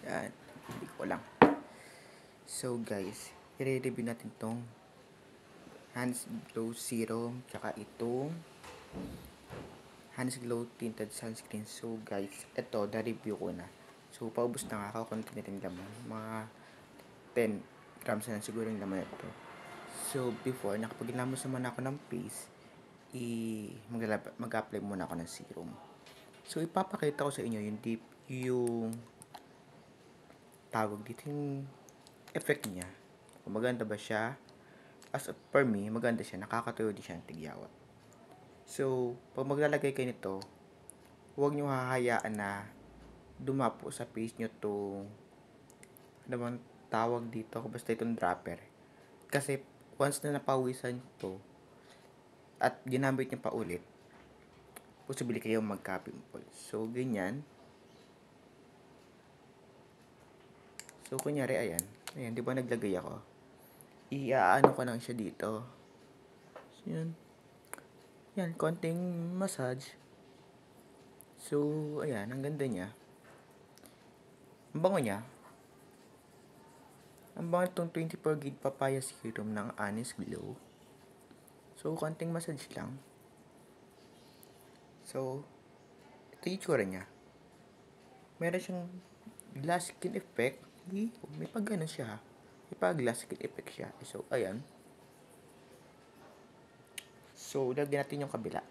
Yan. Hindi ko lang. So guys, i-review natin tong Hands Glow Serum tsaka itong Hands Glow Tinted Sunscreen. So guys, ito na-review ko na. So paubos na nga ako, konti na rin laman. Mga 10 grams na siguro yung laman ito. So before, nakapaglamos naman ako ng face, mag-apply muna ako ng serum. So ipapakita ko sa inyo yung tawag dito yung effect niya. Kung maganda ba siya. As per me, maganda siya. Nakakatuyo din siya ng tigyawat. So, pag maglalagay kayo nito, huwag nyo hahayaan na dumapo sa face nyo to, ano bang tawag dito, basta itong dropper. Kasi, once na napawisan to, at ginamit nyo pa ulit, posible kayo magka-pimple. So, ganyan. So, kunyari, ayan. Ayan, di ba naglagay ako? Iaano ko lang siya dito. So, yun. Yan, konting massage. So, ayan, ang ganda niya. Ang bango niya. Ang bango itong 24 gig papaya serum ng Honest Glow. So, konting massage lang. So, ito yung itsura niya. Meron siyang glass skin effect. May pag ano siya. May pag glass skin effect siya. So, ayan. So, lagyan natin yung kabila.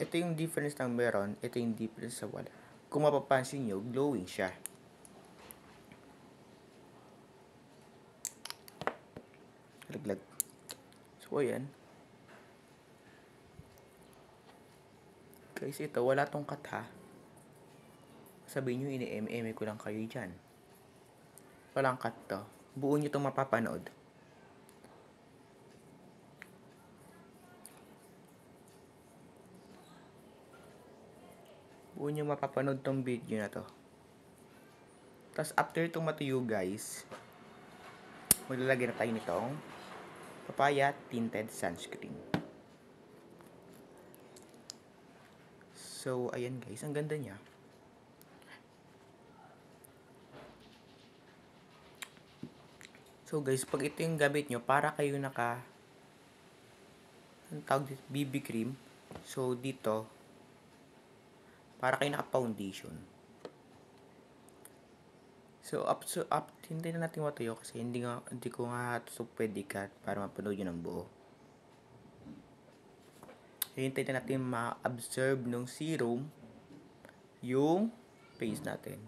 Ito yung difference ng meron. Ito yung difference sa wala. Kung mapapansin nyo, glowing siya. Laglag. So, ayan. Guys, ito, wala tong cut ha. Sabihin nyo, ini-MM ko lang kayo dyan. Walang cut to. Buo nyo itong mapapanood. Buo nyo mapapanood tong video na to. Tapos, after itong matuyo, guys, maglalagay na tayo nitong Papaya Tinted Sunscreen. So, ayan guys, ang ganda niya. So guys, pag ito yung gamit nyo, para kayo ang tawag dito, BB cream. So, dito, para kayo naka-foundation. So, hindi na natin matuyo kasi hindi ko nga so pwede cut para mapanood yun ng buo. Hintayin na natin ma-absorb ng serum yung face natin.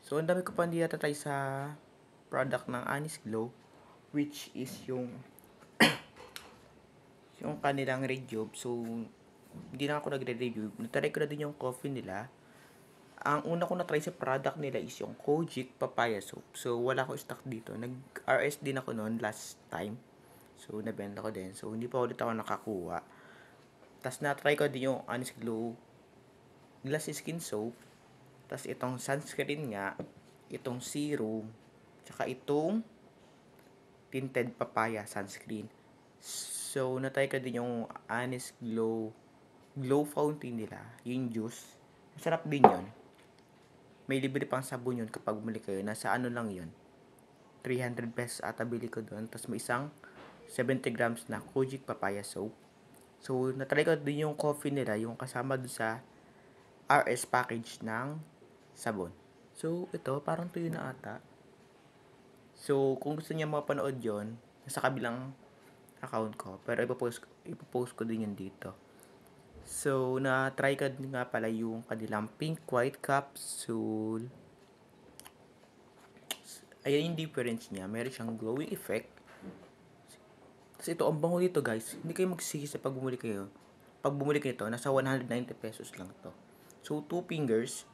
So, ang dami ko pa hindi natatry sa product ng Honest Glow, which is yung yung kanilang Red Job. So, hindi na ako nagre-review. Natry ko na din yung coffee nila. Ang una ko na-try sa product nila is yung Kojic Papaya Soap. So, wala ko stock dito. Nag-RS din ako noon last time. So, nabenta ko din. So, hindi pa ulit ako nakakuha. Tapos, na-try ko din yung Honest Glow Glass Skin Soap. Tapos, itong sunscreen nga. Itong serum. Tsaka itong Tinted Papaya Sunscreen. So, na-try ko din yung Honest Glow Fountain nila. Yung juice. Masarap din yun. May libre pang sabon yun kapag bumili kayo. Nasa ano lang yun. 300 pesos ata bili ko doon. Tapos may isang 70 grams na Kojic Papaya Soap. So, natry ko din yung coffee nila. Yung kasama doon sa RS package ng sabon. So, ito parang tuyo na ata. So, kung gusto niya mapanood yon, nasa kabilang account ko. Pero ipopost ko din yun dito. So, na-try ko nga pala yung kanilang Pink White Capsule. Ayan yung difference niya. Meron siyang glowing effect. Tapos ito, ang bango dito guys. Hindi kayo magsisisi sa pag bumili kayo. Pag bumili kayo ito, nasa 190 pesos lang to. So, 2 fingers.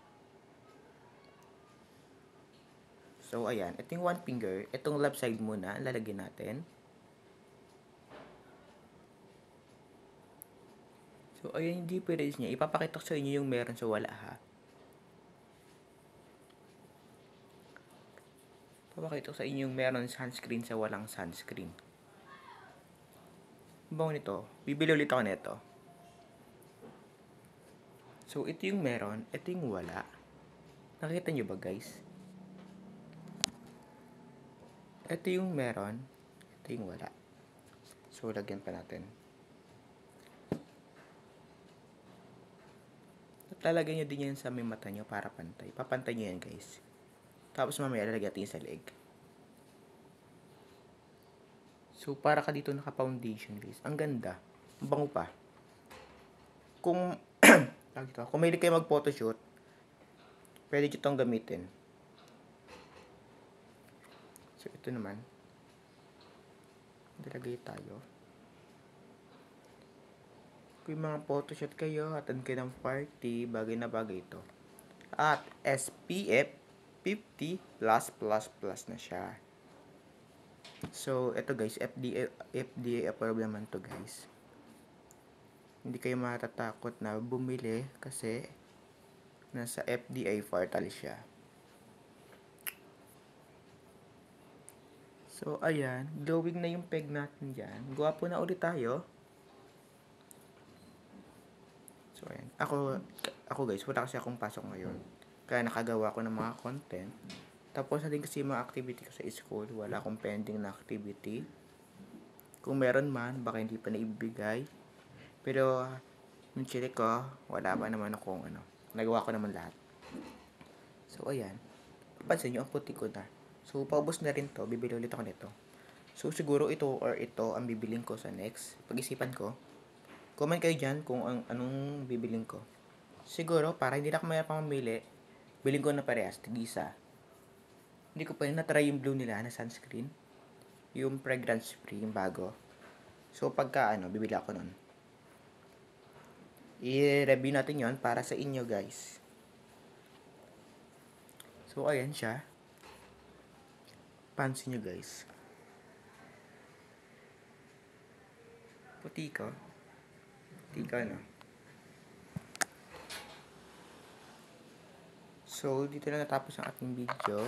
So, ayan. Ito yung 1 finger. Itong left side muna. Lalagyan natin. So, ayan yung difference niya. Ipapakita ko sa inyo yung meron sa wala ha. Ipapakita ko sa inyo yung meron sunscreen sa walang sunscreen. Bango nito. Bibili ulit ako nito. So, ito yung meron. Ito yung wala. Nakita nyo ba guys? Ito yung meron. Ito yung wala. So, lagyan pa natin. Lalagyan nyo din yan sa may mata nyo para pantay. Papantay nyo yan guys. Tapos mamaya lalagyan natin sa leg. So, para ka dito naka-foundation guys. Ang ganda. Ang bango pa. Kung kung mahilig kayo mag-photoshoot, pwede nyo itong gamitin. So, ito naman. Dalagay tayo. Kung mga photoshoot kayo, attend kayo ng party, bagay na bagay ito. At SPF 50+++ na siya. So, ito guys, FDA approved naman to guys. Hindi kayo matatakot na bumili kasi nasa FDA portal siya. So, ayan. Glowing na yung peg natin dyan. Gwapo na ulit tayo. So, ayan. Ako guys, wala kasi akong pasok ngayon. Kaya nakagawa ko ng mga content. Tapos na din kasi yung mga activity ko sa school. Wala akong pending na activity. Kung meron man, baka hindi pa naibigay. Pero, yung check ko, wala pa naman akong nagawa ko naman lahat. So, ayan. Papansin nyo, ang puti ko na. So, paubos na rin to. Bibili ulit ako nito. So, siguro ito or ito ang bibiling ko sa next. Pag-isipan ko. Comment kayo dyan kung anong bibiling ko. Siguro, para hindi na ako mayroon pang mamili, biling ko na parehas. Tigisa. Hindi ko pa rin na-try yung blue nila na sunscreen. Yung fragrance free, yung bago. So, pagka bibili ako nun. I-review natin yon para sa inyo, guys. So, ayan siya. Pansin nyo, guys. Puti ko. Puti ka, no? So, dito na natapos ang ating video.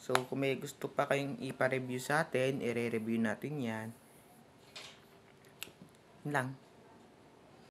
So, kung may gusto pa kayong ipa-review sa atin, i-re-review natin yan. Yun lang.